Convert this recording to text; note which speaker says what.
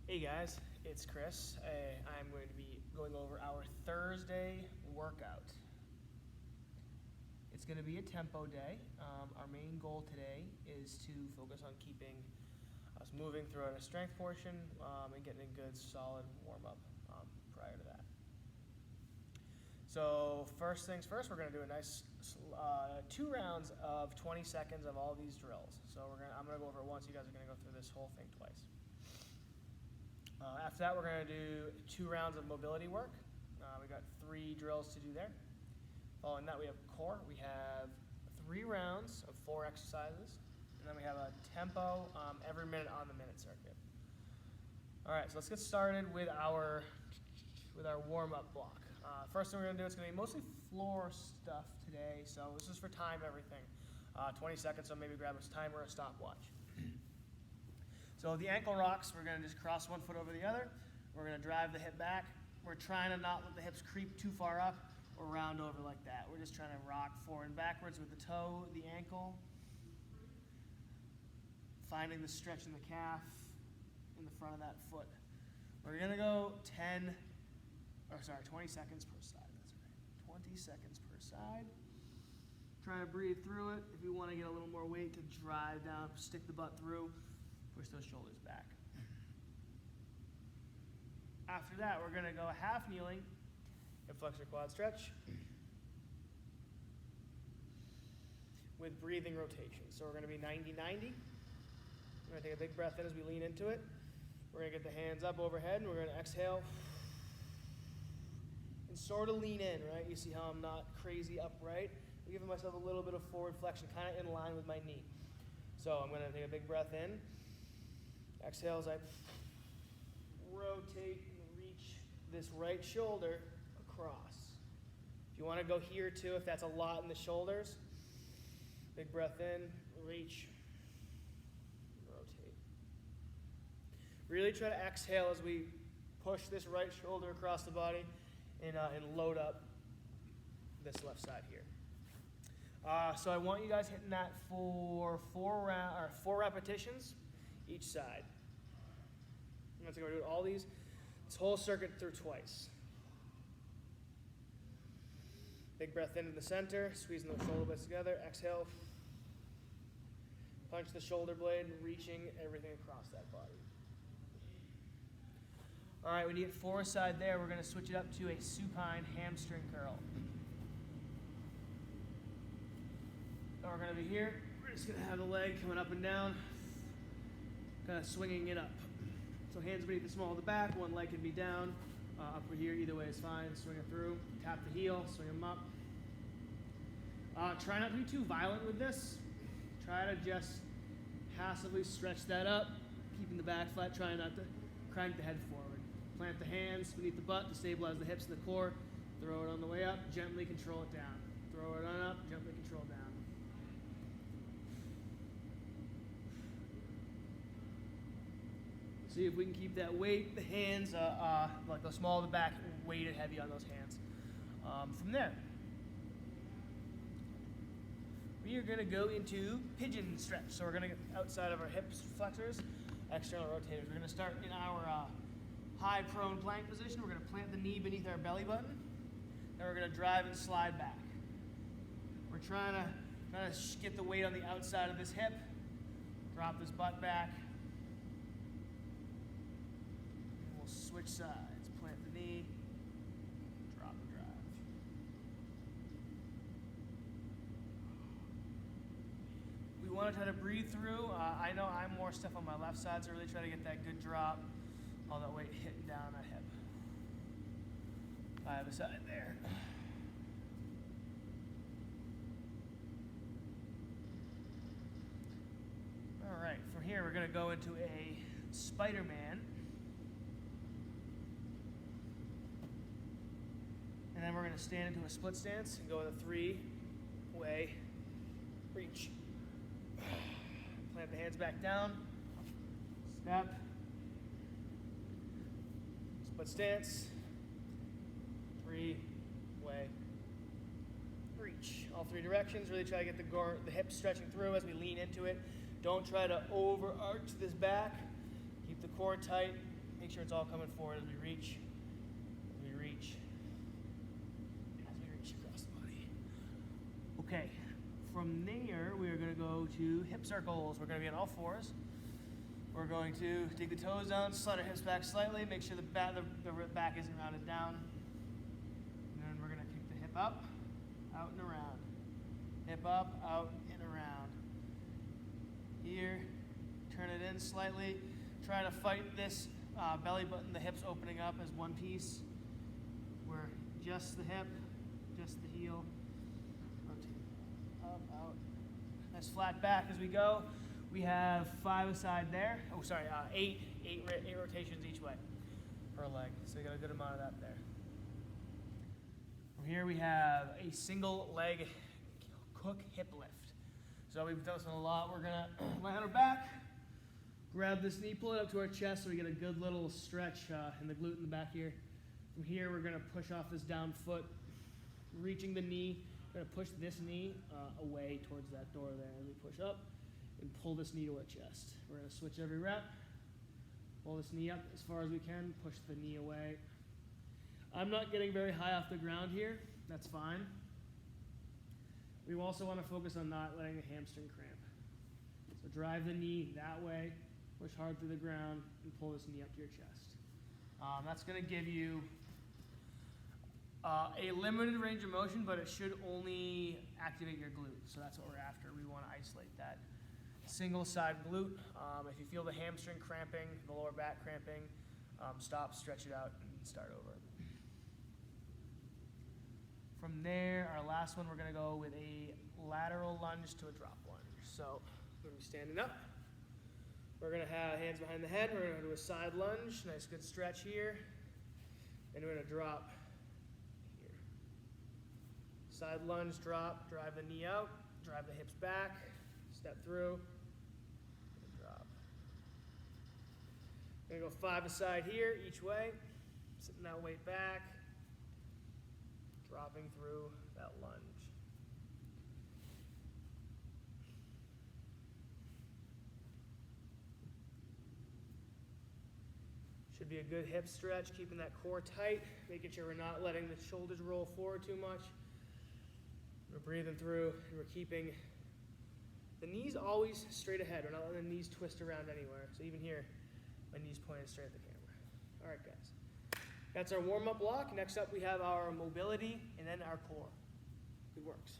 Speaker 1: Hey guys, it's Chris. I'm going to be going over our Thursday workout. It's going to be a tempo day. Our main goal today is to focus on keeping us moving throughout our strength portion and getting a good solid warm-up prior to that. So first things first, we're going to do a nice 2 rounds of 20 seconds of all these drills. So I'm going to go over it once. You guys are going to go through this whole thing twice. After that, we're going to do 2 rounds of mobility work. We got 3 drills to do there. Following that, we have core. We have 3 rounds of 4 exercises, and then we have a tempo every minute on the minute circuit. All right, so let's get started with our warm-up block. First thing we're going to do is going to be mostly floor stuff today. So this is for time everything. 20 seconds, so maybe grab a timer or a stopwatch. So the ankle rocks, we're going to just cross one foot over the other. We're going to drive the hip back. We're trying to not let the hips creep too far up or round over like that. We're just trying to rock forward and backwards with the toe, the ankle, finding the stretch in the calf in the front of that foot. We're going to go 20 seconds per side. That's right. 20 seconds per side. Try to breathe through it. If you want to get a little more weight to drive down, stick the butt through. Push those shoulders back. After that, we're going to go half kneeling, hip flexor quad stretch, with breathing rotation. So we're going to be 90-90. We're going to take a big breath in as we lean into it. We're going to get the hands up overhead, and we're going to exhale and sort of lean in, right? You see how I'm not crazy upright? I'm giving myself a little bit of forward flexion, kind of in line with my knee. So I'm going to take a big breath in. Exhale as I rotate and reach this right shoulder across. If you want to go here too, if that's a lot in the shoulders, big breath in, reach, rotate. Really try to exhale as we push this right shoulder across the body and load up this left side here. So I want you guys hitting that for 4 repetitions each side. I'm going to go do all this whole circuit through twice. Big breath into the center, squeezing those shoulder blades together. Exhale. Punch the shoulder blade, reaching everything across that body. All right, when you get 4 side there, we're going to switch it up to a supine hamstring curl. So we're going to be here. We're just going to have the leg coming up and down, kind of swinging it up. So hands beneath the small of the back, one leg can be down, up or here, either way is fine. Swing it through, tap the heel, swing them up. Try not to be too violent with this. Try to just passively stretch that up, keeping the back flat, trying not to crank the head forward. Plant the hands beneath the butt to stabilize the hips and the core. Throw it on the way up, gently control it down. Throw it on up, gently control down. See if we can keep that weight, the hands, like the small of the back, weighted heavy on those hands. From there, we are going to go into pigeon stretch. So we're going to get outside of our hips flexors, external rotators. We're going to start in our high prone plank position. We're going to plant the knee beneath our belly button. Then we're going to drive and slide back. We're trying to get the weight on the outside of this hip. Drop this butt back. Switch sides, plant the knee, drop and drive. We want to try to breathe through. I know I'm more stiff on my left side, so really try to get that good drop, all that weight hitting down that hip. I have a side there. All right, from here we're going to go into a Spider-Man. And then we're going to stand into a split stance and go with a 3-way reach. Plant the hands back down. Step. Split stance. 3-way reach. All 3 directions. Really try to get the hips stretching through as we lean into it. Don't try to overarch this back. Keep the core tight. Make sure it's all coming forward as we reach, as we reach, as we reach across the body. Okay, from there we are going to go to hip circles. We're going to be on all fours. We're going to dig the toes down, slide our hips back slightly, make sure the back isn't rounded down. And then we're going to kick the hip up, out and around. Hip up, out and around. Here, turn it in slightly. Try to fight this belly button, the hips opening up as one piece. Where just the hip, just the heel. Rotate up, out. Nice flat back as we go. We have 5 aside there. Oh, sorry, eight rotations each way per leg. So we got a good amount of that there. From here we have a single leg hook hip lift. So we've done this a lot. We're gonna lie on our back, grab this knee, pull it up to our chest so we get a good little stretch in the glute in the back here. From here we're gonna push off this down foot, reaching the knee. We're gonna push this knee away towards that door there as we push up. And pull this knee to our chest. We're going to switch every rep. Pull this knee up as far as we can. Push the knee away. I'm not getting very high off the ground here. That's fine. We also want to focus on not letting the hamstring cramp. So drive the knee that way. Push hard through the ground and pull this knee up to your chest. That's going to give you a limited range of motion, but it should only activate your glute. So that's what we're after. We want to isolate that single side glute. If you feel the hamstring cramping, the lower back cramping, stop, stretch it out, and start over. From there, our last one, we're going to go with a lateral lunge to a drop lunge. So we're going to be standing up. We're going to have hands behind the head. We're going to do a side lunge. Nice good stretch here. And we're going to drop here. Side lunge, drop, drive the knee out, drive the hips back, step through. We're going to go 5 aside here, each way. Sitting that weight back. Dropping through that lunge. Should be a good hip stretch, keeping that core tight, making sure we're not letting the shoulders roll forward too much. We're breathing through, and we're keeping the knees always straight ahead. We're not letting the knees twist around anywhere. So even here, my knees pointed straight at the camera. All right, guys. That's our warm-up block. Next up, we have our mobility and then our core. Good works.